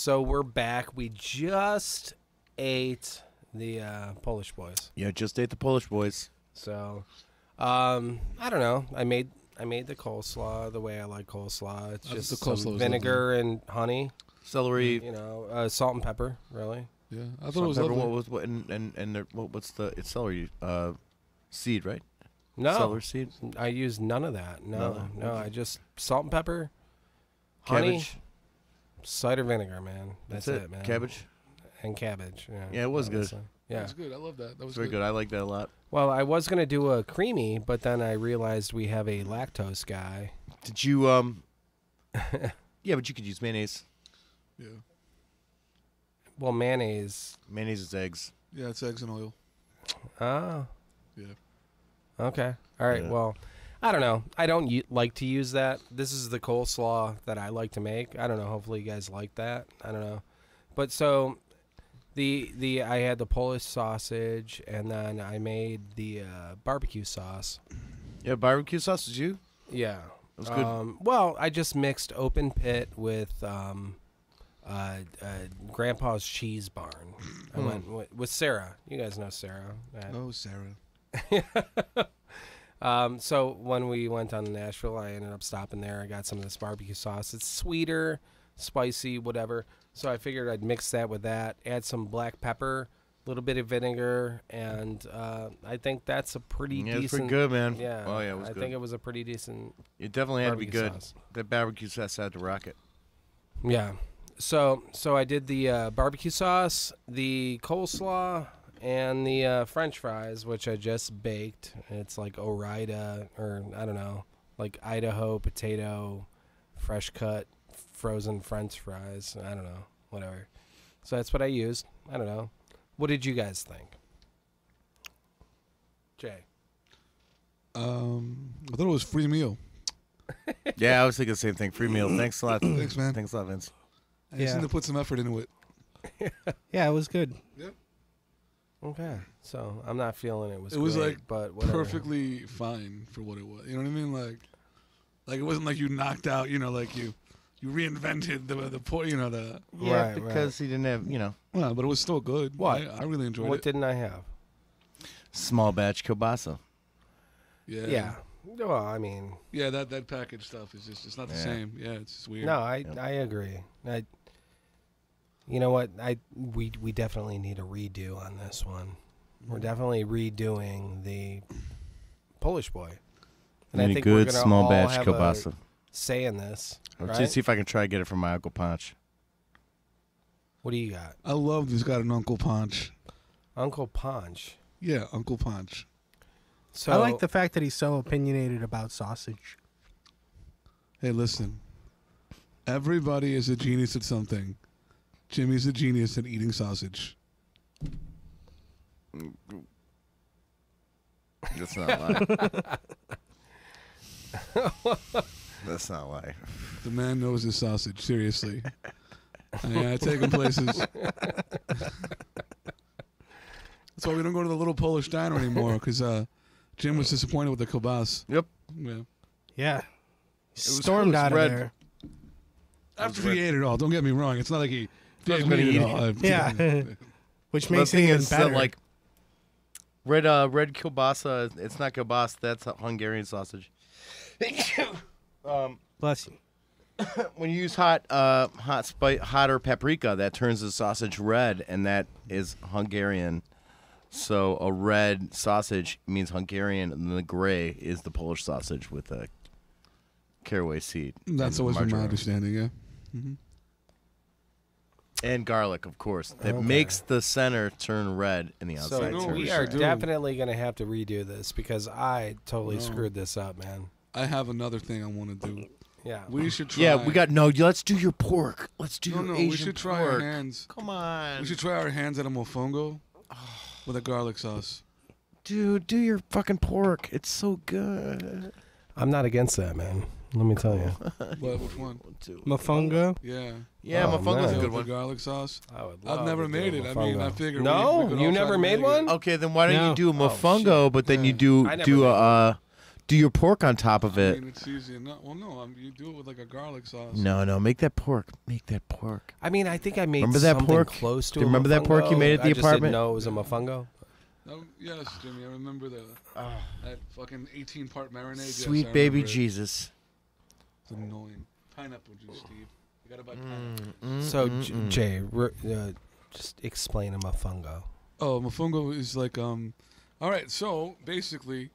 So we're back. We just ate the Polish boys. Yeah, just ate the Polish boys. So, I don't know. I made the coleslaw the way I like coleslaw. It's just the coleslaw some vinegar and honey, Celery. you know, salt and pepper. Really. Yeah, I thought it was lovely. What was what and what's the it's celery seed, right? No, Celery seed. I used none of that. No. I just salt and pepper, Cabbage. honey, cider vinegar, man. That's it, man. Cabbage. And cabbage. Yeah, Yeah, it was good. Yeah, That's good. I love that. That was Very good. I like that a lot. Well, I was gonna do a creamy, but then I realized we have a lactose guy. Did you Yeah, but you could use mayonnaise. Yeah. Well, mayonnaise. Mayonnaise is eggs. Yeah, it's eggs and oil. Oh. Yeah. Okay. All right. Yeah. Well, I don't know. I don't like to use that. This is the coleslaw that I like to make. I don't know. Hopefully, you guys like that. I don't know. But so, I had the Polish sausage, and then I made the barbecue sauce. Yeah, barbecue sauce is you? Yeah. That was good. Well, I just mixed open pit with Grandpa's cheese barn. I went with Sarah. You guys know Sarah. Oh, Sarah. So when we went down to Nashville, I ended up stopping there. I got some of this barbecue sauce. It's sweeter, spicy, whatever. So I figured I'd mix that with that, add some black pepper, a little bit of vinegar, and I think that's a pretty decent. It's pretty good, man. Yeah. Oh, yeah, it was I good. think it was a pretty decent. It definitely had to be barbecue good. sauce. That barbecue sauce had to rock it. Yeah. So I did the barbecue sauce, the coleslaw, and the French fries, which I just baked. It's like Ore-Ida, or I don't know, like Idaho potato, fresh cut, frozen French fries. I don't know, whatever. So that's what I used. I don't know. What did you guys think? Jay. I thought it was free meal. Yeah, I was thinking the same thing. Free meal. Thanks a lot. Thanks, man. Thanks a lot, Vince. I just Yeah. need to put some effort into it. Yeah, it was good. Yep. Okay. So I'm not feeling it was. It was great, like but whatever. perfectly fine for what it was. You know what I mean? Like it wasn't like you knocked out. You know, like you reinvented the point. You know the. Yeah, Right, because he didn't have, Well, but it was still good. What? I really enjoyed What it. didn't I have? small batch kielbasa. Yeah. Yeah. Well, I mean, Yeah, that package stuff is just it's not the Yeah. same. Yeah, it's just weird. no, I agree. You know what? We definitely need a redo on this one. We're definitely redoing the Polish boy. And Any I think we're good gonna small all batch have kielbasa. a say in this. I'll Right? just see if I can try to get it from my Uncle Ponch. What do you got? I love he's got an Uncle Ponch. Uncle Punch. Yeah, Uncle Ponch. So I like the fact that he's so opinionated about sausage. Hey, listen. Everybody is a genius at something. Jimmy's a genius at eating sausage. That's not a lie. That's not a lie. The man knows his sausage. Seriously. I take him places. That's why we don't go to the little Polish diner anymore, because Jim was disappointed with the kielbasa. Yep. Yeah. Yeah. was- Stormed it was out of red. there. After he ate it all, don't get me wrong. It's not like he was didn't gonna eat eat it it. all. Yeah. Which The makes it thing even is better. that, like, red kielbasa, it's not kielbasa, that's a Hungarian sausage. Bless you. When you use hotter paprika, that turns the sausage red, and that is Hungarian. So a red sausage means Hungarian, and the gray is the Polish sausage with the caraway seed. That's and always been my marjoram. understanding, yeah. Mm-hmm. And garlic, of course. That Okay. makes the center turn red and the So outside no, turn we we are should do. definitely going to have to redo this because I totally No. screwed this up, man. I have another thing I want to do. Yeah. We should try. Yeah, let's do your pork. Let's do No, your no, Asian we should try pork. our hands. Come on. We should try our hands at a mofongo with a garlic sauce. Dude, do your fucking pork. It's so good. I'm not against that, man. Let me tell you. What? Which one? Mofongo? Yeah. Yeah, Oh, mofongo's man. a good The one. garlic sauce. I would I've love never to do made a it. I mean, I mofongo. figured No, we could you all try never to made make it. one? Okay, then why don't No. you do a Oh, mofongo, but then Yeah. you do I never do made a do your pork on top of I it. mean, it's easy enough. Well, no, you do it with like a garlic sauce. No, make that pork. Make that pork. I mean, I think I made Remember that something pork? close to Do you a remember that pork you mofongo. made at the I just apartment? didn't know it was a mofongo. Oh, yes, Jimmy, I remember that fucking 18-part marinade. Yes, Sweet I baby remember it. Jesus. It's annoying. Pineapple juice, Steve. You gotta buy pineapple. So, Jay, just explain a mofongo. Oh, mofongo is like all right, so basically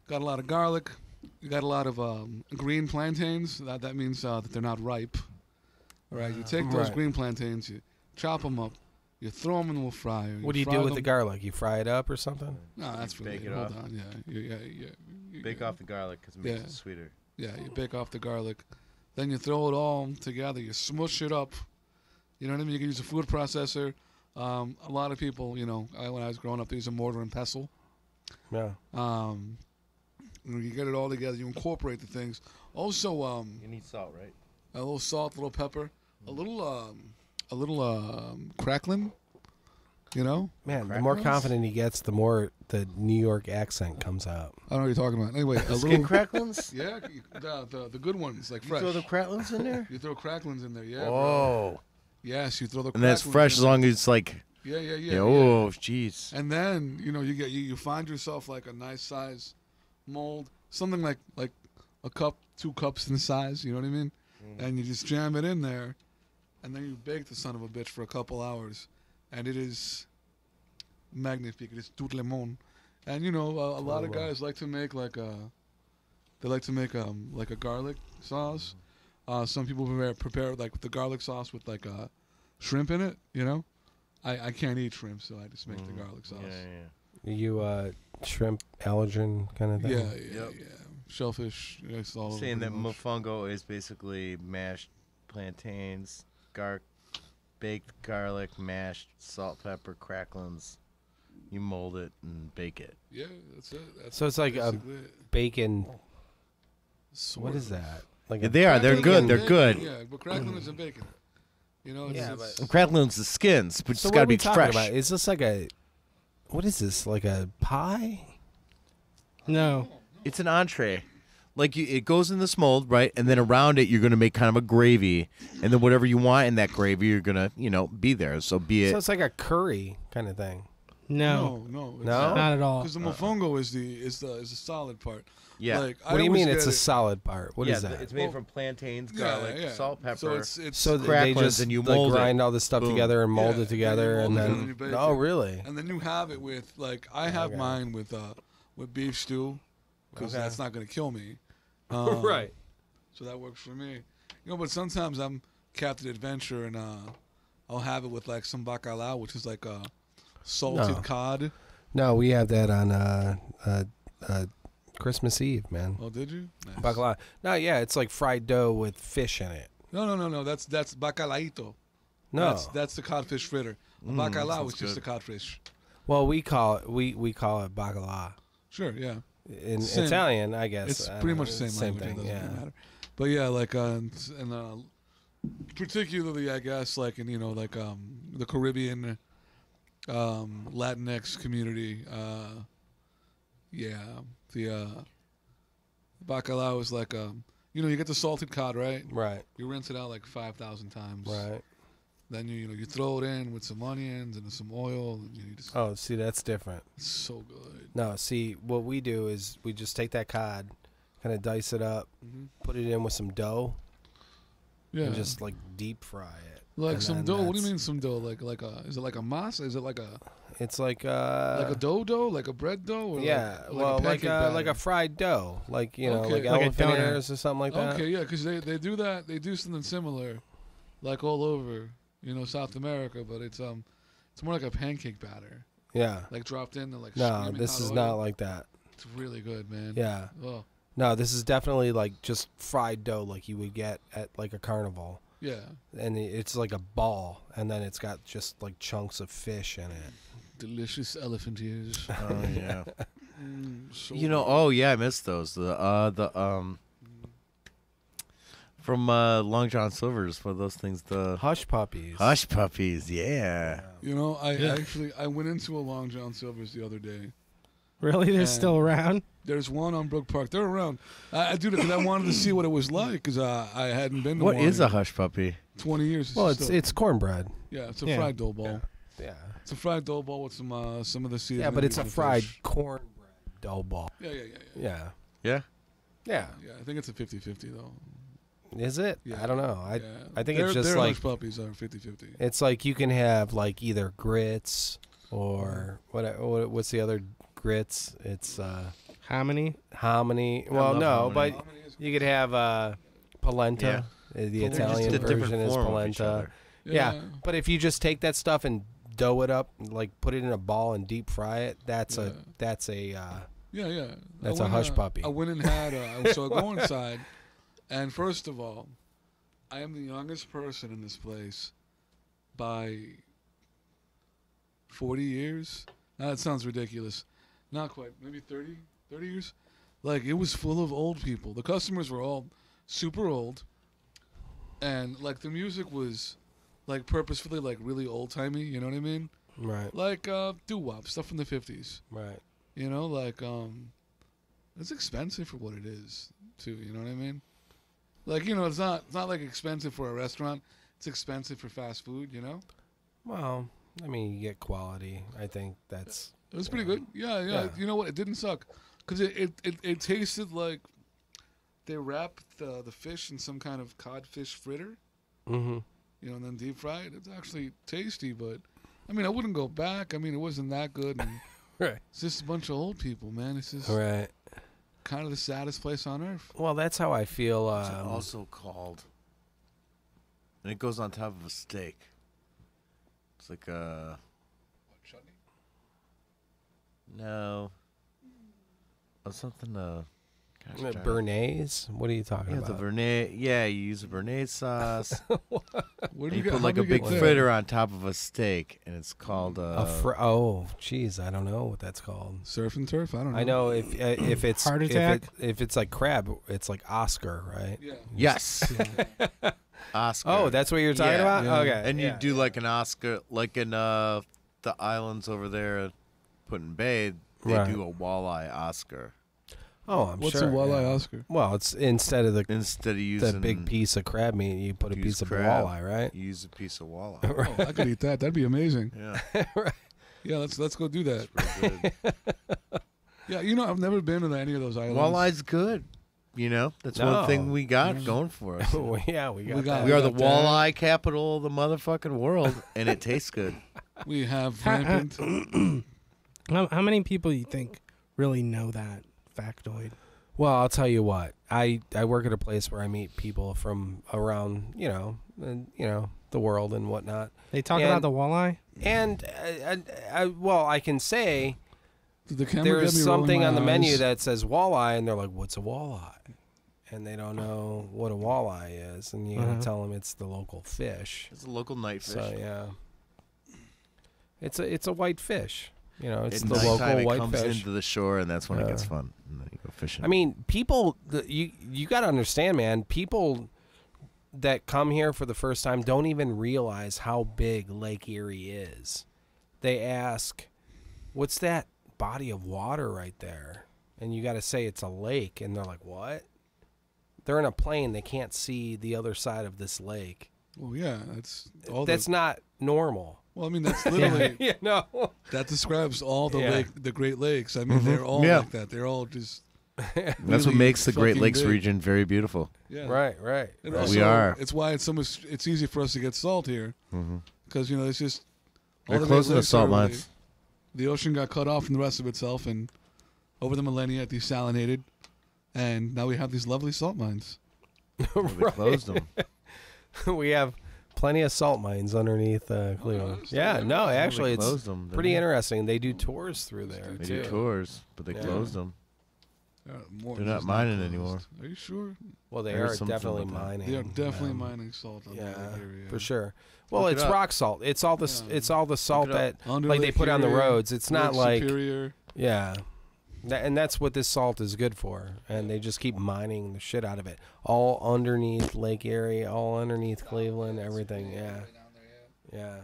got a lot of garlic, you got a lot of green plantains. That means that they're not ripe. All right, you take those Right. green plantains, you chop them up, you throw them into a fryer. What do you do with the garlic? You fry it up or something? No, that's really Bake it hold off. on. Yeah. Bake off the garlic because it makes Yeah. it sweeter. Yeah, you bake off the garlic. Then you throw it all together. You smush it up. You know what I mean? You can use a food processor. A lot of people, when I was growing up, they used a mortar and pestle. Yeah. You get it all together. You incorporate the things. Also, You need salt, right? a little salt, a little pepper, a little crackling. Man, the more Crackers? confident he gets, the more the New York accent comes out. I don't know what you're talking about. Anyway, a Skin little. cracklings? Yeah, the good ones, like You fresh. throw the cracklings in there? You throw cracklings in there, yeah. Bro. Oh. Yes, you throw the. And that's cracklings fresh in as there. long as it's like, Yeah. oh, jeez. And then you find yourself like a nice size mold, something like a cup, 2 cups in size. You know what I mean? And you just jam it in there, and then you bake the son of a bitch for a couple hours, and it is magnifique. It is tout le monde. And a lot of guys like to make like a garlic sauce. Some people prepare like the garlic sauce with like shrimp in it. I can't eat shrimp, so I just make the garlic sauce. Yeah. You shrimp allergen kind of thing? Yeah. Yep. Shellfish. It's all over Saying that pretty much. mofongo is basically mashed plantains, baked garlic, mashed salt, pepper, cracklings. You mold it and bake it. Yeah, that's it. That's So it's like a basically it. bacon. Sort What of. is that? Like Yeah, they are. They're Crackling good. and They're bacon, good. Yeah, but crackling isn't bacon. Yeah, It's, Cracklings the skins, but So it's what got are to we be talking fresh. about? Is this like a? What is this? Like a pie? No. It's an entree. Like it goes in this mold, right? And then around it, you're going to make kind of a gravy, and then whatever you want in that gravy, you're going to, be there. So be it. So it's like a curry kind of thing. No. no, it's No? Not at all. Because the mofongo is the solid part. Yeah. Like, What do you mean it's a a solid part? What is yeah, that? It's made Well, from plantains, garlic, salt, pepper. So it's So they cracklings just and you like mold it. grind all this stuff Boom. together and mold Yeah, it together, and and you mold it then and then you bake oh it. really? and then you have it with like I have Okay. mine with beef stew because Okay. that's not gonna kill me. Right. So that works for me. But sometimes I'm Captain Adventure and I'll have it with like some bacalao, which is like a salted No. cod. No, we have that on Christmas Eve, man. Oh, did you? Nice. Bacalao. No, yeah, it's like fried dough with fish in it. No. That's bacalaito. No, That's the codfish fritter. A that bacalao sounds is just good. a codfish. well, we call it we call it bacalao Sure, yeah. in Same. Italian, I guess. It's I don't pretty know, much the same language. thing. It doesn't Yeah. really matter. But yeah, like and particularly I guess like in the Caribbean Latinx community, the bacalao is like you get the salted cod, right? Right. You rinse it out like 5,000 times. Right. Then you throw it in with some onions and some oil, and you just Oh, see, that's different. it's so good. No, see, what we do is we just take that cod, kind of dice it up, put it in with some dough, Yeah, and just like deep fry it. like And some then dough. What do you that's- mean some dough? Like a is it like a masa? Is it like a It's like like a dough, like a bread dough? Or yeah, like, well, a pancake like a batter? fried dough, like Okay. like Like a elephant donut. ears or something like that. Okay, yeah, because they do that. They do something similar, like all over, South America. But it's more like a pancake batter, Yeah. like dropped in and like. No, screaming this hot is oil. not like that. It's really good, man. Yeah. Oh, No, this is definitely like just fried dough, like you would get at like a carnival, yeah. and it's like a ball, and then it's got just like chunks of fish in it. Delicious elephant ears. Oh yeah. So Oh yeah, I missed those. From Long John Silver's, what are those things? The Hush puppies. hush puppies. Yeah. I went into a Long John Silver's the other day, Really? They're still around? There's one on Brook Park. They're around. I do it because I wanted to see what it was like because I hadn't been to What one is in a hush puppy? 20 years. Well, still- it's cornbread. yeah, it's a Yeah. fried dough ball. Yeah. It's a fried dough ball with some of the seasoning. Yeah, but it's a and the fried fish. cornbread dough ball. Yeah. Yeah. Yeah. Yeah. Yeah, I think it's a 50-50 though. Is it? Yeah. I don't know. Yeah. I think their, it's just their like hush puppies are 50-50. it's like you can have like either grits or what's the other grits? It's Hominy? hominy. I Well, love no, hominy. but you could have polenta. The They're just Italian a different version is form of each polenta. other. Yeah, but if you just take that stuff and dough it up, like put it in a ball and deep fry it, that's Yeah. a That's That's a hush puppy. I went and had so I go inside, and first of all, I am the youngest person in this place by 40 years. Now, that sounds ridiculous. Not quite. Maybe 30 years. Like, it was full of old people. The customers were all super old, and like the music was like purposefully like really old timey. You know what I mean? right, Like doo-wop stuff from the 50s. right. You know, like it's expensive for what it is, too. You know what I mean? Like, you know, it's not like expensive for a restaurant. It's expensive for fast food. You know, Well, I mean, you get quality. I think that's it was pretty good. Yeah. Yeah. You know what? It didn't suck because it tasted like they wrapped the fish in some kind of codfish fritter. mm-hmm. You know, and then deep fried. It's actually tasty, but I mean, I wouldn't go back. I mean, it wasn't that good. And right, it's just a bunch of old people, man. It's just right. kind of the saddest place on earth. Well, that's how I feel. It's also called, and it goes on top of a steak. It's like a Chutney? no, something. Gosh, darn it. Bernays. What are you talking Yeah, the about? Bernays. Yeah, you use a Bernays sauce. Where do and you get, put how like do a you big get that? fritter on top of a steak, and it's called Oh, jeez, I don't know what that's called. Surf and turf? I don't know. I know if it's Heart attack? if it's like crab, it's like Oscar, right? Yeah. yes, Oscar. Oh, that's what you're talking Yeah. about. Yeah. Okay, and you yeah. do like an Oscar, like in the islands over there, Put-in Bay. They Right. do a walleye Oscar Oh, I'm What's sure. a walleye yeah. Oscar? Well, it's instead of the instead of using big piece of crab meat, you put a use piece of crab. walleye, right? You use a piece of walleye. Oh, I could eat that. That'd be amazing. Yeah, Yeah, let's go do that. pretty good. Yeah, you know, I've never been to any of those islands. Walleye's good. You know, that's No. one thing we got going for us. Well, yeah, we got, We got- that. We are the got that. walleye capital of the motherfucking world, and it tastes good. We have Ha- ha- rampant. How many people you think really know that factoid? Well, I'll tell you what. I work at a place where I meet people from around, the world and whatnot. They talk And- about the walleye? And well, I can say Did the camera get there's me something rolling on my the menu eyes? that says walleye, and they're like, "What's a walleye?" And they don't know what a walleye is, and you gotta Uh-huh. tell them it's the local fish. It's a local night fish. So yeah, it's a white fish. You know, it's At the nighttime, local it white comes fish. into the shore, and that's when it gets Yeah. fun. And then you go fishing. I mean, people, you got to understand, man. People that come here for the first time don't even realize how big Lake Erie is. They ask, "What's that body of water right there?" And you got to say it's a lake, and they're like, "What?" They're in a plane; they can't see the other side of this lake. Well, yeah, that's all. That's not normal. Well, I mean, that's literally You know. that describes all the Yeah. the Great Lakes. I mean, they're all Yeah. like that. They're all just that's what really makes the Great fucking Lakes big. region very beautiful. Yeah. Right. And We also, are. It's why it's so much. It's easy for us to get salt here because it's just all They're the closing Great the Lakes salt are really- mines. The ocean got cut off from the rest of itself, and over the millennia, it desalinated, and now we have these lovely salt mines. They closed them. We have plenty of salt mines underneath Cleveland. Yeah, no, actually, They it's closed them. pretty didn't interesting. They do tours through there They too. do tours, but they Yeah. closed them. More They're not just mining closed. anymore. Are you sure? Well, they I heard are something definitely about that. mining. They are definitely um, mining salt on Yeah, that area. for sure. Well, Look it it's up. rock salt. It's all the Yeah. it's all the salt it up. that Under like they Lake put on the Erie, roads. It's not Lake like Superior. yeah. And that's what this salt is good for. And they just keep mining the shit out of it. All underneath Lake Erie, all underneath Cleveland, everything. Yeah. Yeah.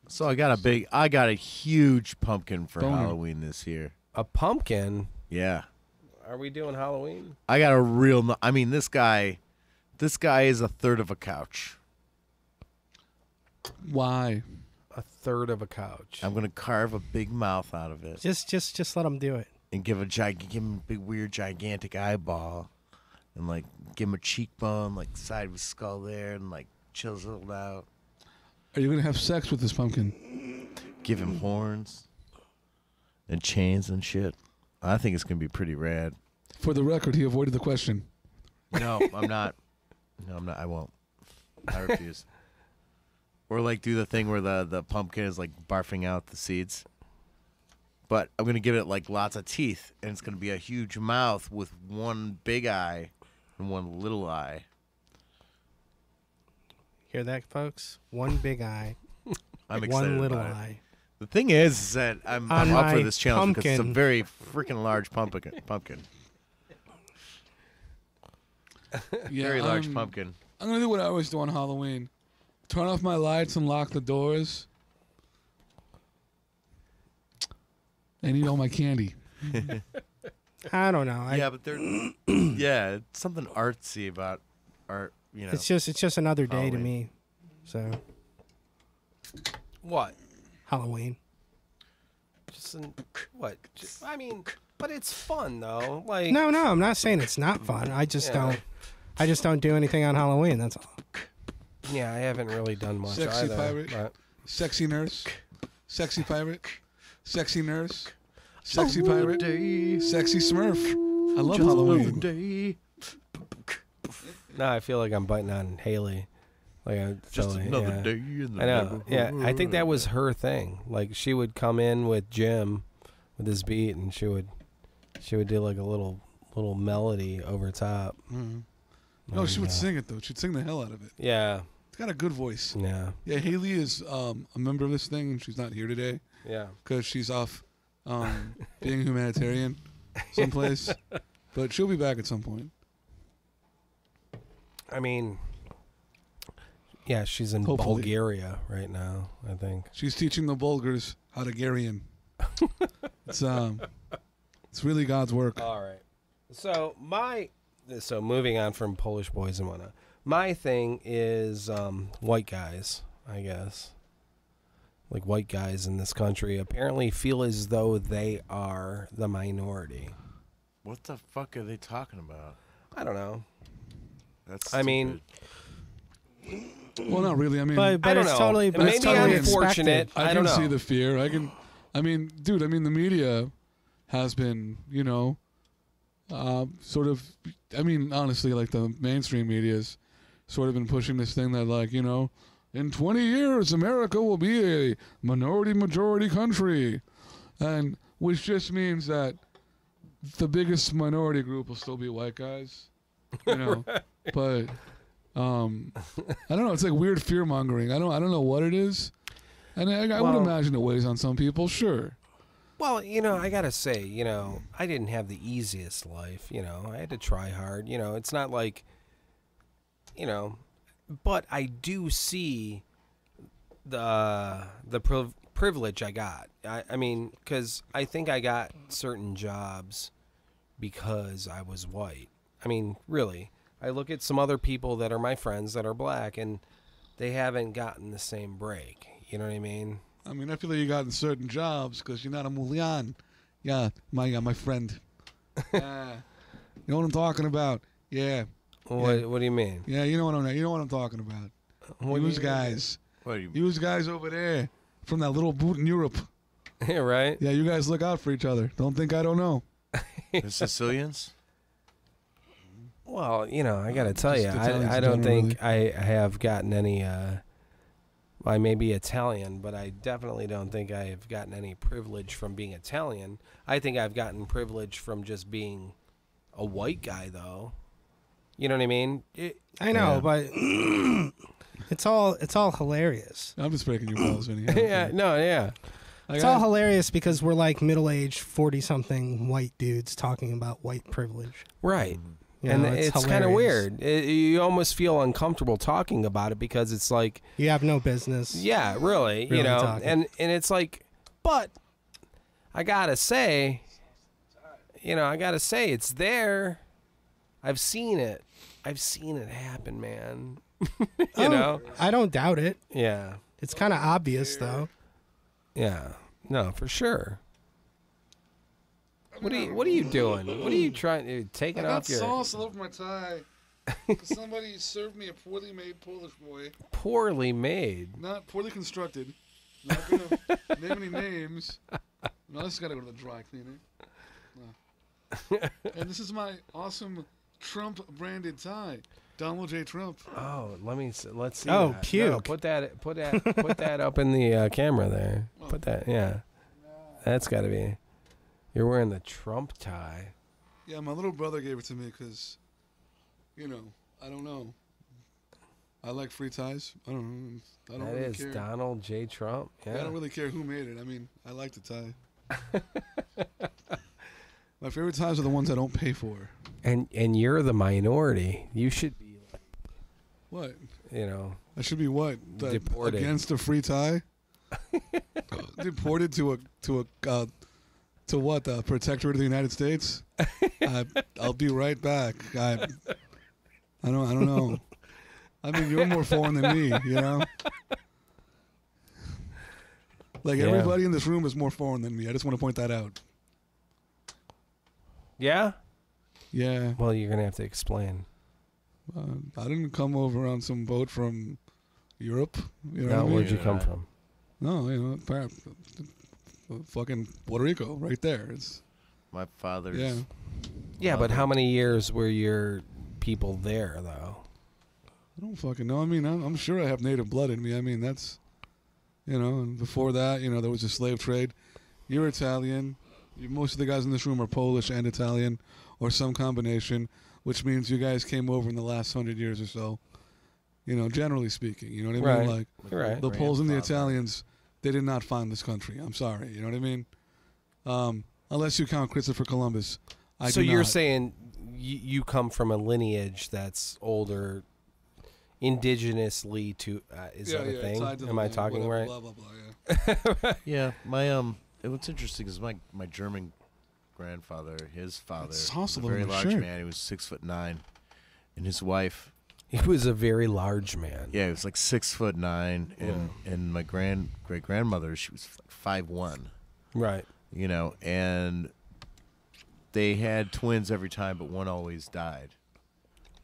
So I got a huge pumpkin for Boner. Halloween this year. A pumpkin? Yeah. Are we doing Halloween? I got a real. I mean, this guy is a third of a couch. Why? A third of a couch. I'm gonna carve a big mouth out of it Just let him do it. and give him a big weird gigantic eyeball, and like give him a cheekbone, like side of his skull there, and like chiseled out. Are you gonna have sex with this pumpkin? Give him horns and chains and shit. I think it's gonna be pretty rad. For the record, he avoided the question. No, I'm not. No, I'm not. I won't. I refuse. Or like do the thing where the pumpkin is like barfing out the seeds. But I'm gonna give it like lots of teeth, and it's gonna be a huge mouth with one big eye and one little eye. Hear that, folks? One big eye, I'm excited one little about it. eye. The thing is that I'm On up for my this challenge because it's a pumpkin. very freaking large pumpkin. Yeah, Very large pumpkin. I'm gonna do what I always do on Halloween: turn off my lights and lock the doors, and eat all my candy. I don't know. Yeah, but yeah, it's something artsy about art. You know, It's just another day to Halloween. me. So What? Halloween. What? I mean, but it's fun though. Like No, I'm not saying it's not fun. I just don't do anything on Halloween. That's all. Yeah, I haven't really done much Sexy either. pirate. but- Sexy nurse, sexy pirate, sexy nurse, sexy pirate, sexy Smurf. I love Halloween. Day. No, I feel like I'm biting on Haley. Like I'm Just totally, another yeah. day in the I know. Yeah, I think neighborhood. that was her thing. Like she would come in with Jim with his beat, and she would do like a little melody over top. Mhm. No, she would sing it though. She'd sing the hell out of it. Yeah, It's got a good voice. yeah, Yeah, Haley is a member of this thing, and she's not here today yeah. because she's off being humanitarian someplace. But she'll be back at some point. I mean, yeah, she's in Hopefully. Bulgaria right now, I think. She's teaching the Bulgars how to Garian. It's really God's work. All right. So moving on from Polish boys and whatnot. My thing is white guys, I guess. Like white guys in this country apparently feel as though they are the minority. What the fuck are they talking about? I don't know. That's. I mean, Well, not really. I mean, But I don't it's know. totally. But Maybe it's totally I'm fortunate. expected. I I can don't know. see the fear. I mean, dude. I mean, the media has been, sort of. I mean, honestly, like the mainstream media's sort of been pushing this thing that, like, in 20 years, America will be a majority country, and which just means that the biggest minority group will still be white guys, But I don't know. It's like weird fear mongering. I don't know what it is, and I would Well- imagine it weighs on some people. Sure. Well, I gotta say, I didn't have the easiest life. I had to try hard. It's not like, but I do see the privilege I got. I mean, because I think I got certain jobs because I was white. I mean, really. I look at some other people that are my friends that are black, and they haven't gotten the same break. You know what I mean? I mean, I feel like you got in certain jobs because you're not a mulyan. Yeah, my friend. Yeah. You know what I'm talking about? Yeah. What do you mean? Yeah, you know what I'm talking about. What do Use you- guys. What are you? Use guys over there from that little boot in Europe. Yeah, right? Yeah, you guys look out for each other. Don't think I don't know. The Sicilians? Well, I got to tell you, Just Italians I in don't general, think I have gotten any, I may be Italian, but I definitely don't think I have gotten any privilege from being Italian. I think I've gotten privilege from just being a white guy, though. You know what I mean? I know, Yeah. but it's all hilarious. I'm just breaking your balls, Vinny. Yeah, no, yeah. It's all hilarious because we're like middle-aged, 40-something white dudes talking about white privilege. Right. You And know, it's kind of hilarious. weird. You almost feel uncomfortable talking about it because it's like, You have no business. yeah, really, Really talking. and it's like, but I gotta say, you know, I gotta say, it's there. I've seen it. I've seen it happen, man. You know? I don't doubt it. Yeah. It's kind of obvious, though. Yeah. No, for sure. What are you doing? What are you trying to take it I got off your sauce all over my tie. Somebody served me a poorly made Polish boy. poorly made? Not poorly constructed. Not gonna name any names. No, this has got to go to the dry cleaner. No. And this is my awesome Trump branded tie. Donald J. Trump. Oh, let's see. Oh, that. puke. No, put that up in the camera there. Put that. Yeah. That's got to be. You're wearing the Trump tie. Yeah, my little brother gave it to me because, you know, I don't know. I like free ties. I don't know. I don't That really is care. Donald J. Trump. Yeah. I don't really care who made it. I mean, I like the tie. My favorite ties are the ones I don't pay for. And you're the minority. You should be, What? you know, I should be what? Deported. Against a free tie? Deported to what? The protectorate of the United States? I'll be right back. I don't know. I mean, you're more foreign than me, you know? Like, Yeah. everybody in this room is more foreign than me. I just want to point that out. yeah. Yeah. Well, you're gonna have to explain. I didn't come over on some boat from Europe. You know Now, what I mean? where'd you come from? No, you know, fucking Puerto Rico, right there. It's My father's. yeah. Yeah, but how many years were your people there, though? I don't fucking know. I mean, I'm sure I have native blood in me. I mean, that's, you know, and before that, you know, there was a slave trade. You're Italian. Most of the guys in this room are Polish and Italian, or some combination, which means you guys came over in the last 100 years or so. You know, generally speaking, you know what I mean? Right. Like, You're right. the Poles and the Grandfather. Italians, they did not find this country. I'm sorry. You know what I mean? Unless you count Christopher Columbus. So do you're not. saying you come from a lineage that's older, indigenously to is that a thing? tied to the Am I land, talking whatever, right? Blah, blah, blah, yeah. Yeah, what's interesting is my German grandfather, his father, It's was a hostile very in my large shirt. man. He was 6'9", and his wife, He was a very large man. yeah, he was like 6'9", and my great grandmother, she was like 5'1", Right. you know, and they had twins every time, but one always died.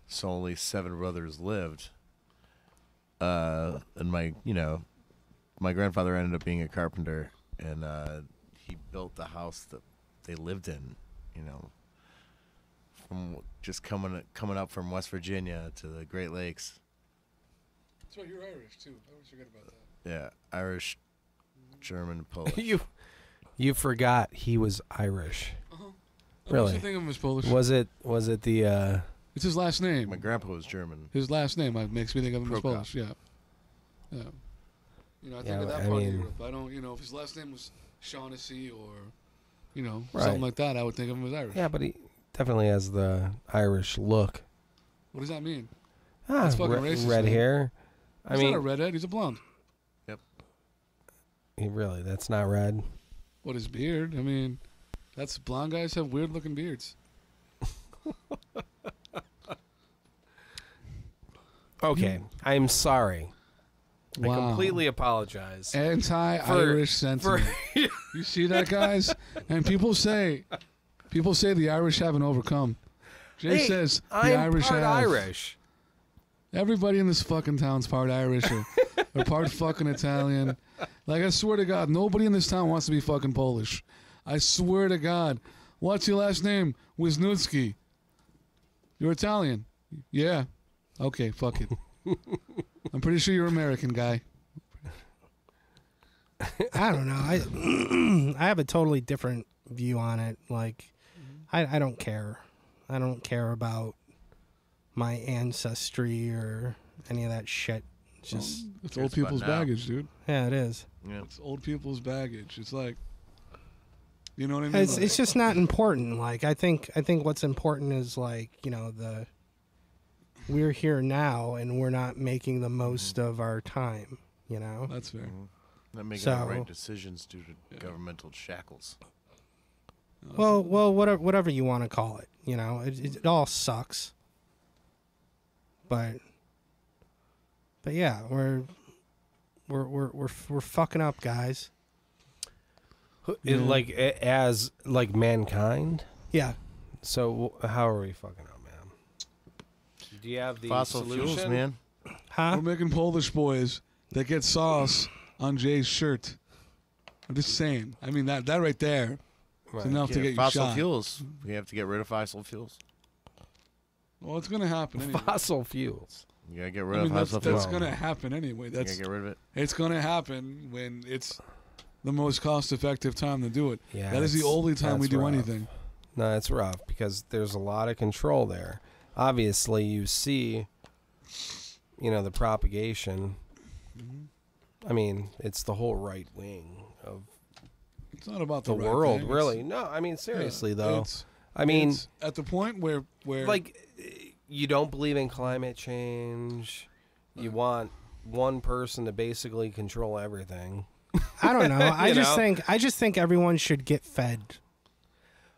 So only 7 brothers lived. And my grandfather ended up being a carpenter, and he built the house that they lived in, you know, from just coming up from West Virginia to the Great Lakes. That's right, you're Irish, too. I always forget about that. Yeah, Irish, German, Polish. You forgot he was Irish. I Really? used to think of him as Polish. Was it the It's his last name. My grandpa was German. His last name makes me think of him as Prokop. Polish. Yeah. Yeah. You know, I think Yeah, of that I part mean- of Europe. I don't, you know, if his last name was Shaughnessy or, you know, Right. something like that, I would think of him as Irish. Yeah, but he definitely has the Irish look. What does that mean? Ah, That's fucking racist, red man. hair. He's not a redhead. He's a blonde. That's not red. What, his beard? I mean, blonde guys have weird looking beards. Okay, I'm sorry. I Wow. completely apologize. Anti-Irish sentiment. You see that, guys? And people say the Irish haven't overcome. Jay Hey, says the I'm Irish part have. Irish. Everybody in this fucking town's part Irish or part fucking Italian. Like, I swear to God, nobody in this town wants to be fucking Polish. I swear to God. What's your last name? Wisniewski. You're Italian. Yeah. Okay, fuck it. I'm pretty sure you're American, guy. I don't know. I have a totally different view on it. Like, I don't care. I don't care about my ancestry or any of that shit. It's just, It's Cares old people's about now. baggage, dude. yeah, it is. Yeah. It's old people's baggage. It's like, you know what I mean? It's Like, just not important. Like, I think what's important is, like, you know, we're here now and we're not making the most of our time, you know? that's fair. Not making So- the right decisions due to governmental shackles. Well, whatever you want to call it. You know, it all sucks. But yeah, we're fucking up, guys. Like as like mankind. Yeah. So how are we fucking up, man? Do you have the Fossil solution? fuels, man. Huh? We're making Polish boys that get sauce on Jay's shirt. I'm just saying. I mean, that right there is enough to get you Fossil shot. fuels. We have to get rid of fossil fuels. Well, it's going to happen anyway. Fossil fuels. You gotta get rid I mean, of that's fossil fuels. going to happen anyway. You gotta That's get rid of it. It's going to happen when it's the most cost-effective time to do it. Yeah, that is the only time we that's do rough. anything. No, it's rough because there's a lot of control there. Obviously, you see, the propagation. I mean, it's the whole right wing of It's not about the the right world, thing. really. No, I mean, seriously, though. It's at the point where like, you don't believe in climate change. You want one person to basically control everything. I don't know. I You just think everyone should get fed.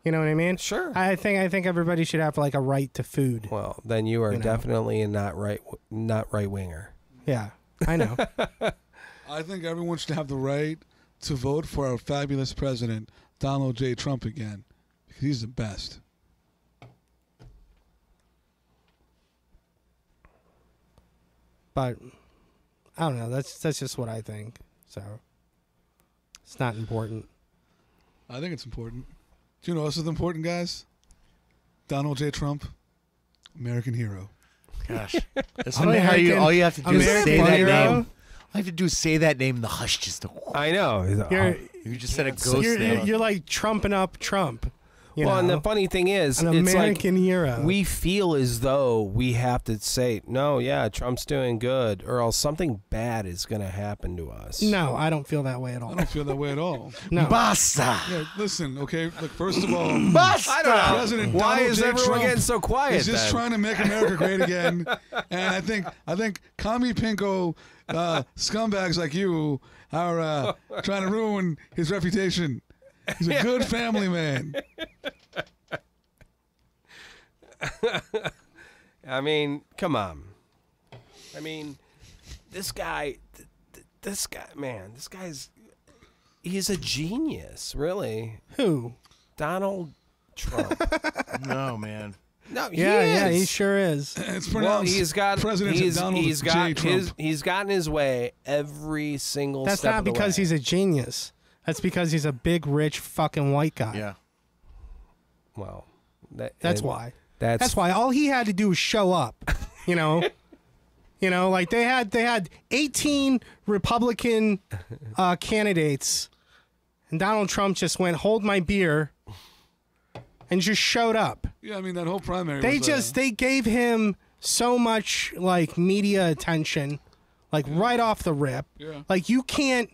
You know what I mean? Sure. I think everybody should have like a right to food. Well, then you are You know. definitely not right winger. Yeah, I know. I think everyone should have the right to vote for our fabulous president, Donald J. Trump, again, because he's the best. But I don't know. That's just what I think. So it's not important. I think it's important. Do you know what else is important, guys? Donald J. Trump, American hero. Gosh, that's funny how all you have to do is American say that hero? name. All you have to do is say that name. The hush just. I know. You just said a ghost name. You're like trumping up Trump. You Well, and know? the funny thing is, An it's American like hero. we feel as though we have to say, no, yeah, Trump's doing good, or else something bad is going to happen to us. No, I don't feel that way at I all. don't feel that way at all. No. Basta. Yeah, listen, okay. Look, first of all, Basta. I don't know. President Why Donald is J. everyone Trump getting so quiet? is just then? trying to make America great again, and I think commie pinko scumbags like you are trying to ruin his reputation. He's a good family man. I mean, come on. I mean, this guy, man, he's a genius, really. Who? Donald Trump. No, man. No, Yeah, is. he sure is. It's Well, pronounced he's got President Donald he's J. got Trump. he's gotten his way every single That's step not of the because way. he's a genius. That's because he's a big, rich, fucking white guy. Yeah. Well, That's why. That's That's why all he had to do was show up. You know. Like they had 18 Republican candidates, and Donald Trump just went, "Hold my beer," and just showed up. Yeah, I mean that whole primary. They gave him so much like media attention, like right off the rip. Yeah. Like you can't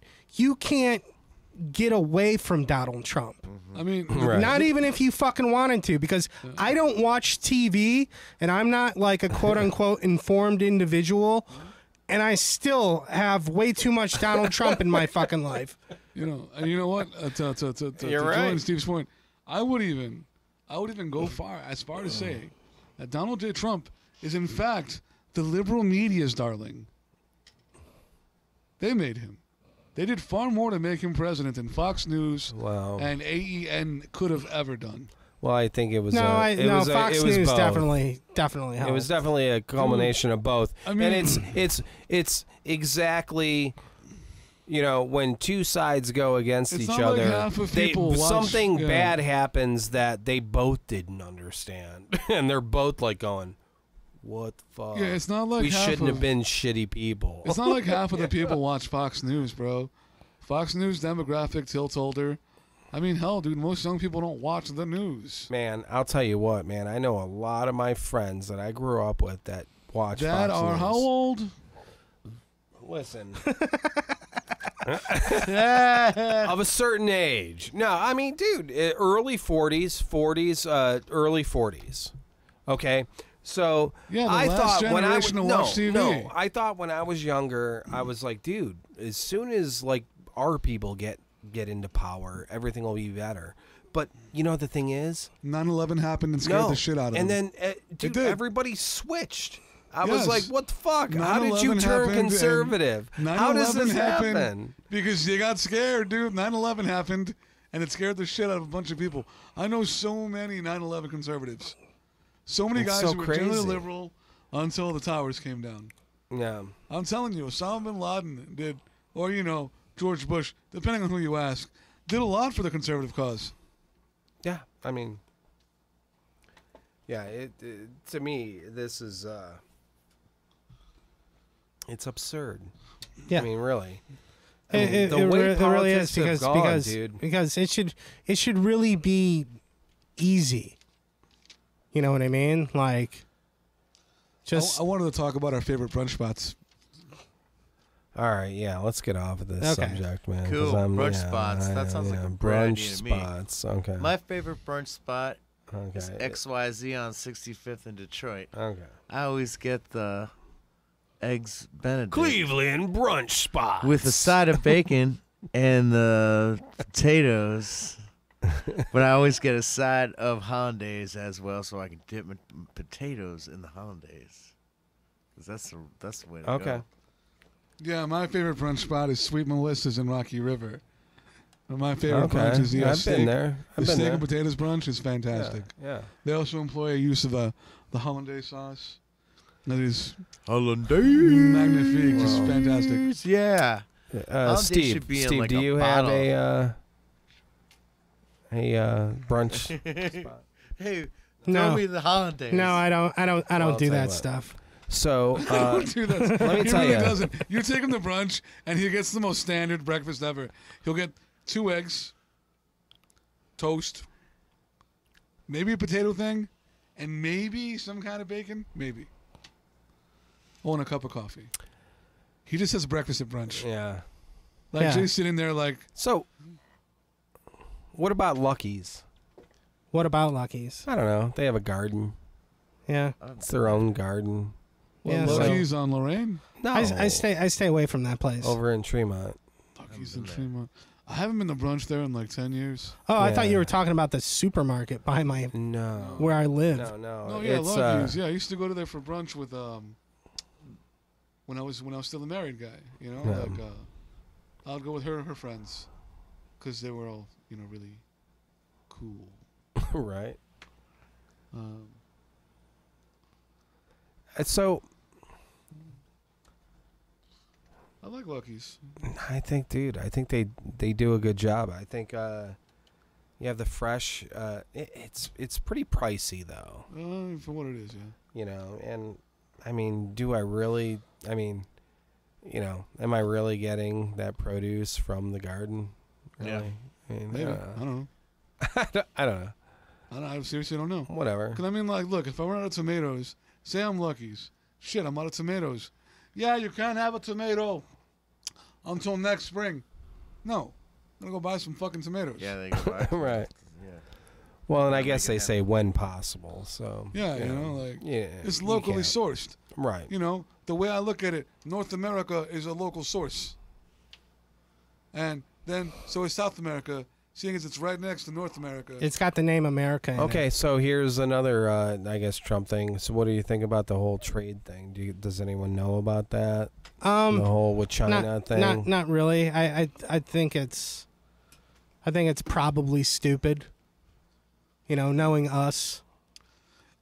get away from Donald Trump. I mean, Right. Not even if you fucking wanted to, because I don't watch TV and I'm not like a quote unquote informed individual, and I still have way too much Donald Trump in my fucking life. and you know what? To You're right. join Steve's point, I would even go as far to say that Donald J. Trump is in fact the liberal media's darling. They made him. They did far more to make him president than Fox News Wow. and AEN could have ever done. Well, I think it was. No, Fox it was News both. definitely helped. It was definitely a culmination of both. I mean- and it's exactly, when two sides go against It's each not like other, half of people watch- something yeah. bad happens that they both didn't understand, and they're both like going, "What the fuck? Yeah, it's not like we half shouldn't of- have been shitty people." It's not like half of the people watch Fox News, bro. Fox News demographic tilts older. I mean, hell, dude, most young people don't watch the news. Man, I'll tell you what, man. I know a lot of my friends that I grew up with that watch That Fox are News. how old? Listen. Of a certain age. No, I mean, dude, early 40s, early 40s. Okay? So Yeah, the I last thought when I generation to watch TV. No, I thought when I was younger, I was like, dude, as soon as like our people get into power, everything will be better. But you know the thing is, 9/11 happened and scared the shit out of and them. then dude, did. everybody switched. I Yes. was like, what the fuck? How did you 9/11 turn happened and conservative? How does 9/11 this happened happen? Because you got scared, dude. 9/11 happened, and it scared the shit out of a bunch of people. I know so many 9/11 conservatives. So many It's guys so who were generally crazy. liberal until the towers came down. Yeah. I'm telling you, Osama bin Laden did, or, George Bush, depending on who you ask, did a lot for the conservative cause. Yeah. I mean, yeah, it to me, this is, it's absurd. Yeah. I mean, really. I It, mean, it, the it way re- it really is politics have gone, dude. because it should really be easy. You know what I mean? Like, just I wanted to talk about our favorite brunch spots. All right, yeah, let's get off of this Okay. subject, man. 'cause Cool. Brunch spots. I That know, sounds like yeah, a great brunch idea to me. spots. Okay. My favorite brunch spot is okay. XYZ on 65th in Detroit. Okay. I always get the eggs Benedict Cleveland brunch spot with a side of bacon and the potatoes. But I always get a side of hollandaise as well, so I can dip my potatoes in the hollandaise. 'Cause that's the way to Okay. go. Yeah, my favorite brunch spot is Sweet Melissa's in Rocky River. And my favorite Okay. brunch is the Yeah, I've steak. been there. The I've been steak there. and potatoes brunch is fantastic. Yeah. They also employ a use of the hollandaise sauce. That is Hollandaise. magnifique, just fantastic. Yeah. Hollandaise Steve, should be in, Steve, like, do a you have bottle. a brunch spot? Hey, No. throw me the hollandaise. no, I don't I'll do tell you that what. stuff. So, Dude, that's, let me he tell really you. doesn't. You take him to brunch, and he gets the most standard breakfast ever. He'll get 2 eggs, toast, maybe a potato thing, and maybe some kind of bacon. Maybe. Oh, and a cup of coffee. He just has breakfast at brunch. Yeah. Like, Yeah. Jay's sitting there like, So, what about Lucky's? What about Lucky's? I don't know. They have a garden. Yeah, It's their own garden. well, Yeah, Lucky's on Lorraine. No. I stay away from that place. over in Tremont. Lucky's in Tremont. I haven't been to brunch there in like 10 years. Oh, I thought Yeah. you were talking about the supermarket by my No. where I live. No. Oh yeah, it's, Lucky's. Yeah, I used to go to there for brunch with when I was still a married guy. Yeah. Like I'd go with her friends, because they were all really cool. right. Um, So, I like Lucky's. I think, dude, they do a good job. I think you have the fresh. It's pretty pricey though. For what it is, yeah. And I mean, do I really? I mean, am I really getting that produce from the garden? Really? Yeah. I mean, Maybe. I don't know. I don't know. I seriously don't know. Whatever. Because I mean, like, look, if I run out of tomatoes, say I'm Lucky's. Shit, I'm out of tomatoes. Yeah, you can't have a tomato until next spring. No. I'm going to go buy some fucking tomatoes. Yeah, they go back. Right. Yeah. Well, and I Make guess it they happen. say when possible. So Yeah, like, yeah, it's you locally can't. sourced. Right. The way I look at it, North America is a local source. And then, so is South America, seeing as it's right next to North America. It's got the name America in Okay, it. so here's another, I guess, Trump thing. So, what do you think about the whole trade thing? Does anyone know about that? The whole with China thing. Not really. I think it's probably stupid. Knowing us.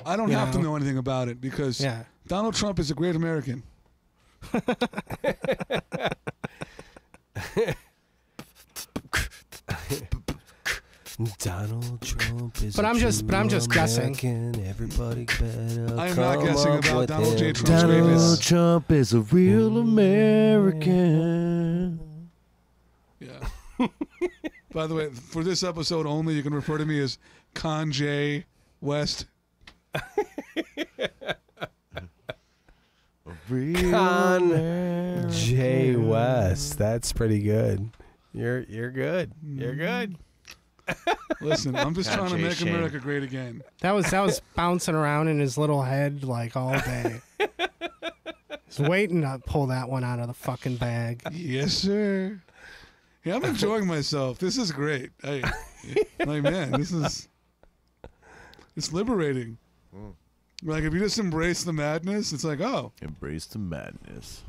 I don't you have to know. know anything about it because Yeah. Donald Trump is a great American. Donald Trump is. But a I'm just true guessing. American. Everybody better I am come not guessing up about with Donald J. him. Trump's greatness. Trump is a real American. Yeah. By the way, for this episode only, you can refer to me as Con J. West. Con J. West. That's pretty good. You're good. You're good. Listen, I'm just Con trying to J. make Shane. America great again. That was bouncing around in his little head like all day. He's waiting to pull that one out of the fucking bag. Yes, sir. Yeah, I'm enjoying myself. This is great. Hey, like, man, it's liberating. Like, if you just embrace the madness, it's like, oh. Embrace the madness.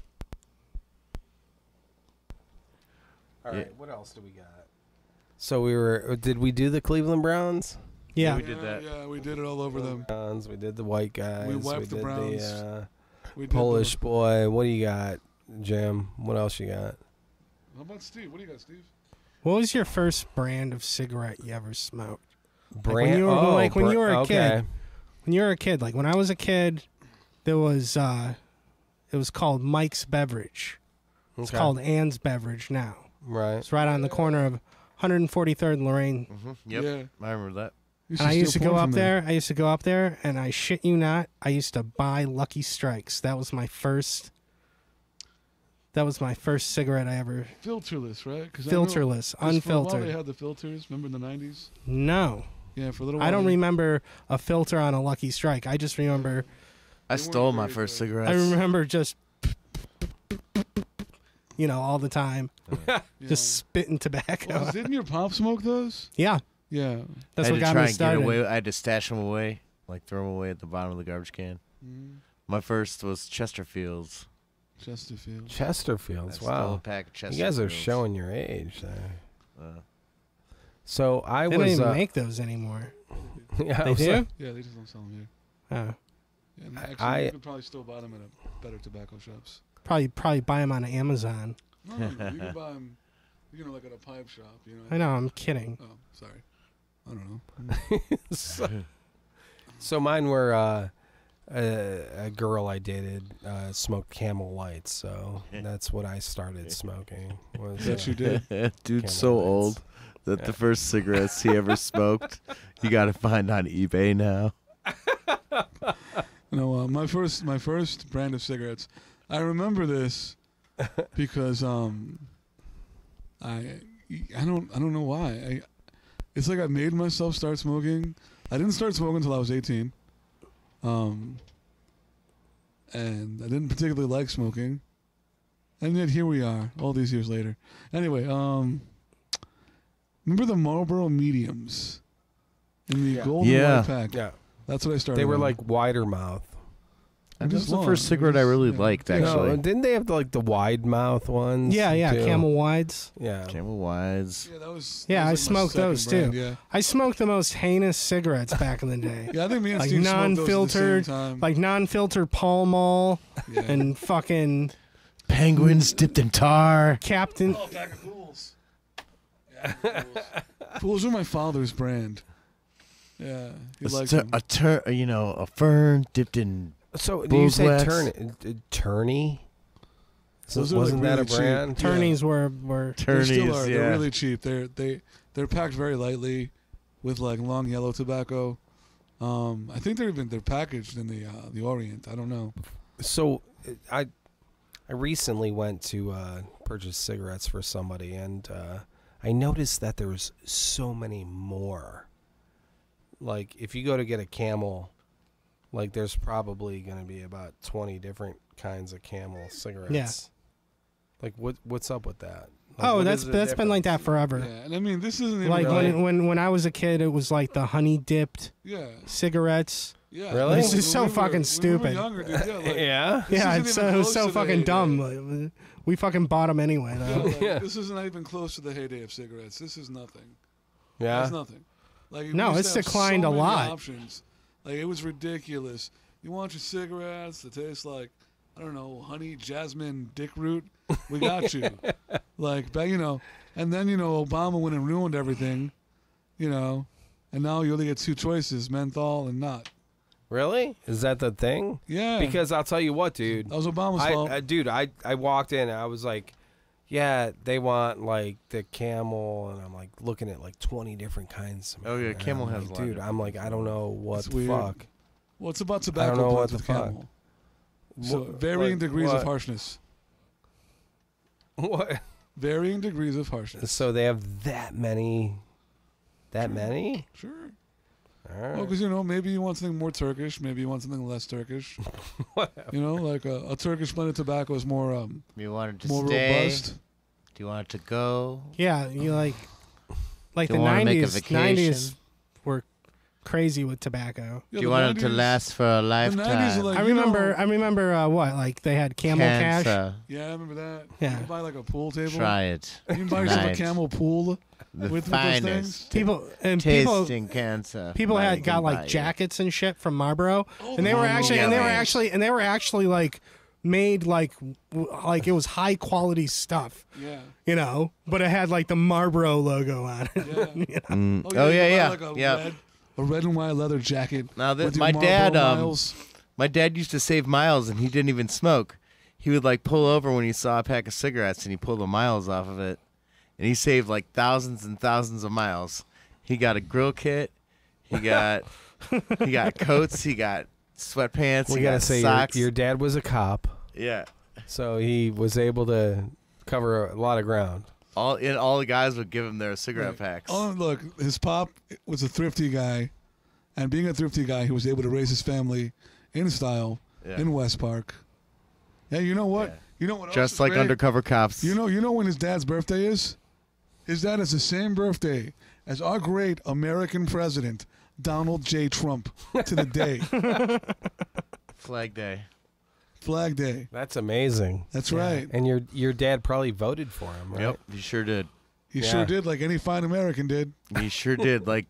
All right, what else do we got? So did we do the Cleveland Browns? Yeah. We did that. Yeah, we did it all over them. Browns, we did the white guys. We wiped the did Browns. The We did Polish boy. What do you got, Jim? What else you got? How about Steve? What do you got, Steve? What was your first brand of cigarette you ever smoked? Brand. when you were- like when you were a okay. kid. When you were a kid, like when I was a kid, there was it was called Mike's Beverage. It's Okay. called Ann's Beverage now. Right. It's right on the corner of 143rd and Lorraine. Yep. Yeah. I remember that. You And I used to steal go porn up from me. there. I used to go up there, and I shit you not, I used to buy Lucky Strikes. That was my first. That was my first cigarette I ever. Filterless, right? Filterless, For a while unfiltered. they had the filters. Remember in the 90s? No, Yeah, for a little while. I don't they- remember a filter on a Lucky Strike. I just remember. I They stole weren't my very first good. cigarettes. I remember just. All the time, Yeah. just spitting tobacco. Well, didn't your pop smoke those? Yeah, Yeah. that's I what had to got try me and started. get away. I had to stash them away, like throw them away at the bottom of the garbage can. Mm. My first was Chesterfields. Chesterfield. Chesterfields. I stole Wow. a pack of Chesterfields. You guys are showing your age there. Uh, So I They don't was. even make those anymore. Yeah, I They was, do? Yeah, they just don't sell them here. Oh. Yeah, and actually, I- you could probably still buy them at better tobacco shops. Probably buy them on Amazon. No, you can buy them, like at a pipe shop. I know, I'm kidding. Oh, sorry. I don't know. So mine were a girl I dated smoked Camel Lights, so that's what I started smoking. Was, That you did. Dude's Camel so Lights. old that Yeah. the first cigarettes he ever smoked, you got to find on eBay now. No, my first brand of cigarettes. I remember this because I don't know why. It's like I made myself start smoking. I didn't start smoking until I was 18. And I didn't particularly like smoking. And yet here we are, all these years later. Anyway, remember the Marlboro Mediums in the Yeah. golden Yeah. white pack? yeah, That's what I started. they were on. like wider mouth. And That was just the long. first It cigarette I was- really yeah. liked, Yeah. actually. No, didn't they have the wide mouth ones? Yeah, too? Camel Wides. Yeah. Camel Wides. Yeah, that was. Yeah, that I was like my smoked second those brand, too. Yeah. I smoked the most heinous cigarettes back in the day. Yeah, I think me and Like Steve smoked those at the non-filtered, same time. like non-filtered Pall Mall yeah. and fucking Penguins dipped in tar. Captain. Oh, pack of Fools. Yeah, Fools. Fools are my father's brand. Yeah, he likes them. A fern dipped in. So do you say Bull's Tourney? So Those are, like, wasn't that a really cheap. brand? Turnies were They still Turnies, are. yeah. They're really cheap. They're packed very lightly, with like long yellow tobacco. I think they're packaged in the Orient. I don't know. So I recently went to purchase cigarettes for somebody, and I noticed that there was so many more. Like if you go to get a Camel, like there's probably going to be about 20 different kinds of Camel cigarettes. Yeah. Like what's up with that? Like, Oh, what that's is the been like that difference? forever. Yeah, and I mean this isn't even Like Really? when I was a kid, it was like the honey dipped yeah. cigarettes. Yeah. Really? This is When so we were- fucking when we were stupid. younger, dude, yeah, like, Yeah. This Yeah, isn't it's even so, close so to the fucking heyday. dumb. We fucking bought them anyway, Yeah, though. like, Yeah. This is not even close to the heyday of cigarettes. This is nothing. Yeah. That's nothing. Like, we No, used it's to have declined so a many lot. Options. Like it was ridiculous. You want your cigarettes that taste like, I don't know, honey, jasmine, dick root? We got you. Like, but and then Obama went and ruined everything, and now you only get two choices: menthol and not. Really? Is that the thing? Yeah, Because I'll tell you what, dude. that was Obama's fault. I walked in and I was like, yeah, they want like the Camel, and I'm like looking at like 20 different kinds. Oh, yeah, And Camel I'm has like, a lot of dude, I'm like, I don't know what It's the weird. fuck. Well, it's about tobacco know what plants the with fuck. Camel. So Wha- varying like, degrees what? of harshness. What? Varying degrees of harshness. So they have that many? That many? Sure. All Well, right. because maybe you want something more Turkish, maybe you want something less Turkish. Whatever. Like a Turkish blended tobacco is more You wanted to more stay. robust. Do you want it to go? Yeah, you like Do the you wanna make a 90s. vacation? 90s were crazy with tobacco. Yeah, Do you the want it to 90s last for a The 90s are lifetime? like, I remember what, like they had Camel Cash. Cancer. yeah, I remember that. Yeah. You can buy like a pool table. Try it. You can buy yourself a Tonight. camel pool The with those things. finest. People Tasting cancer. people Money had can got buy like you. jackets and shit from Marlboro, Oh, and they the were Marlboro actually jackets. like made like it was high quality stuff, Yeah. you know, but it had like the Marlboro logo on it. Yeah. You know? Oh, you yeah, can buy, yeah. Like a red and white leather jacket. Now, with your my dad, Marlboro Miles. my dad used to save miles, and he didn't even smoke. He would like pull over when he saw a pack of cigarettes, and he pulled the miles off of it, and he saved like thousands and thousands of miles. He got a grill kit. He got coats. He got sweatpants. We he gotta got say socks. your dad was a cop, Yeah. so he was able to cover a lot of ground. All the guys would give him their cigarette Right. packs. Oh, look, his pop was a thrifty guy, and being a thrifty guy, he was able to raise his family in style Yeah. in West Park. Yeah, you know what? Yeah. You know what? else Just is like great? undercover cops. You know when his dad's birthday is? His dad has the same birthday as our great American president, Donald J. Trump, to the day. Flag Day. Flag Day. That's amazing. That's right. And your dad probably voted for him, right? Yep, he sure did. He Yeah. sure did, like any fine American did. He sure did. Like,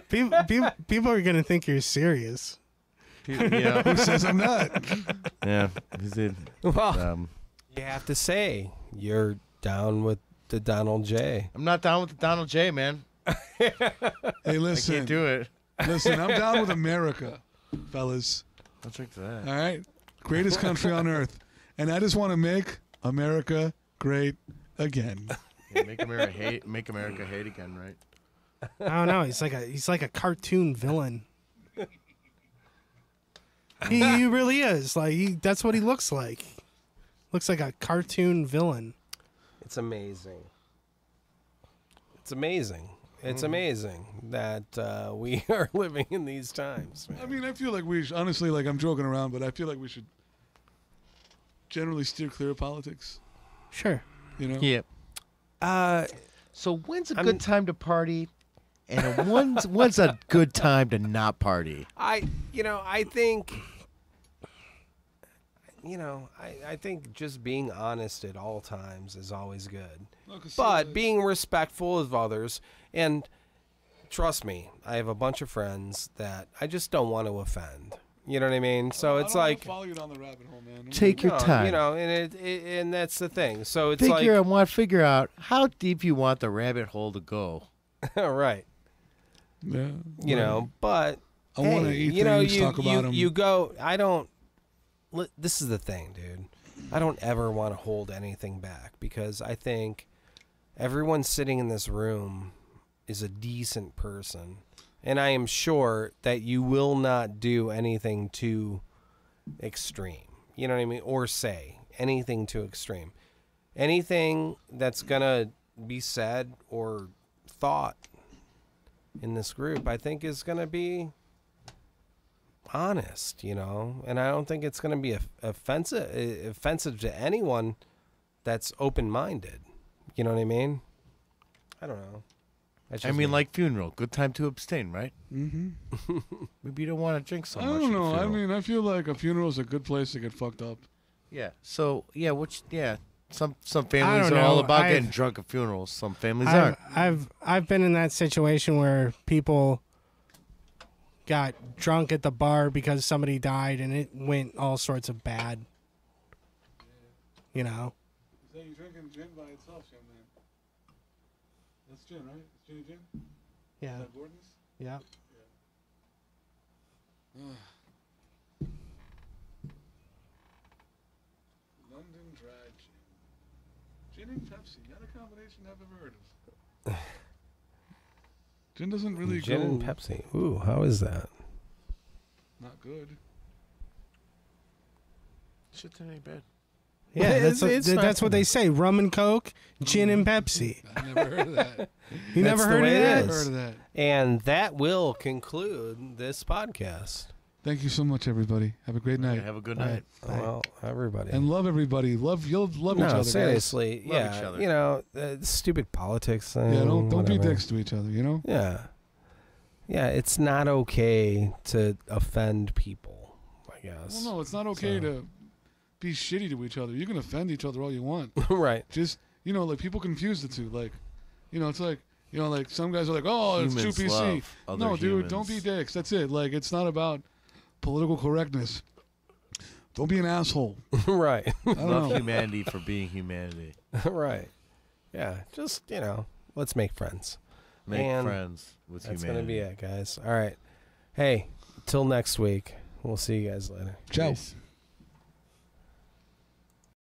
People are gonna think you're serious. yeah, Who says I'm not? yeah, he did. Well, you have to say you're down with the Donald J. I'm not down with the Donald J, man. Hey, I listen. can't do it. Listen, I'm down with America, fellas. I'll drink to that. All right? Greatest country on earth. And I just want to make America great again. Yeah, make America hate again, right? I don't know. He's like a cartoon villain. He really is. Like that's what he looks like. Looks like a cartoon villain. It's amazing. It's amazing. It's amazing that we are living in these times. Man. I mean, I feel like we should, honestly, like I'm joking around, but I feel like we should generally steer clear of politics. Sure. You know? Yeah. So when's a I'm- good time to party, and when's a good time to not party? I think, I think just being honest at all times is always good. No, 'cause But see, being respectful of others, and trust me, I have a bunch of friends that I just don't want to offend. You know what I mean? So I it's don't wanna like, follow you down the rabbit hole, man. Take your no, time. and and that's the thing. So it's Figure out how deep you want the rabbit hole to go. like, right, Yeah. but I want to hey, eat you know, things, you, talk about you, them. you go. I don't. This is the thing, dude. I don't ever want to hold anything back because I think everyone sitting in this room is a decent person, and I am sure that you will not do anything too extreme. You know what I mean? Or say anything too extreme. Anything that's gonna be said or thought in this group, I think, is gonna be honest, and I don't think it's going to be offensive to anyone that's open-minded. You know what I mean? I don't know. That's I just mean, me. like funeral, good time to abstain, right? Mm-hmm. Maybe you don't want to drink so I much. don't at a know. I funeral. mean, I feel like a funeral is a good place to get fucked up. Yeah. So some families don't are all know. about I've- getting drunk at funerals. Some families aren't. I've been in that situation where people got drunk at the bar because somebody died and it went all sorts of bad. You know? So you're drinking gin by itself, young man. That's gin, right? It's gin and gin? Yeah. Is that Gordon's? Yeah. London Dry Gin. Gin and Pepsi. Not a combination I've ever heard of. Gin doesn't really Gin go. and Pepsi. Ooh, how is that? Not good. Shit, that ain't bad. Yeah, It's- it's not that's what bad. they say. Rum and Coke, gin and Pepsi. I never heard of that. You That's never the heard of way it that? is. Never heard of that. And that will conclude this podcast. Thank you so much, everybody. Have a great night. Have a good All night. right. Well, everybody. And love everybody. You'll love each no, other. guys. seriously. Love Yeah. each other. You know, stupid politics thing. Yeah, don't be whatever. dicks to each other, you know? Yeah. Yeah, it's not okay to offend people, I guess. Well, no, it's not okay to be shitty to each other. You can offend each other all you want. Right. Just, you know, like, people confuse the two. Like, you know, it's like, you know, like, some guys are like, oh, it's Humans too PC. love other No, dude, humans. don't be dicks. That's it. Like, it's not about political correctness. Don't be an asshole. Right. I don't Love know. humanity for being humanity. Right. Yeah, just, you know, let's make friends. Make And friends with That's humanity. going to be it, guys. All right. Hey, till next week. We'll see you guys later. Ciao. Peace.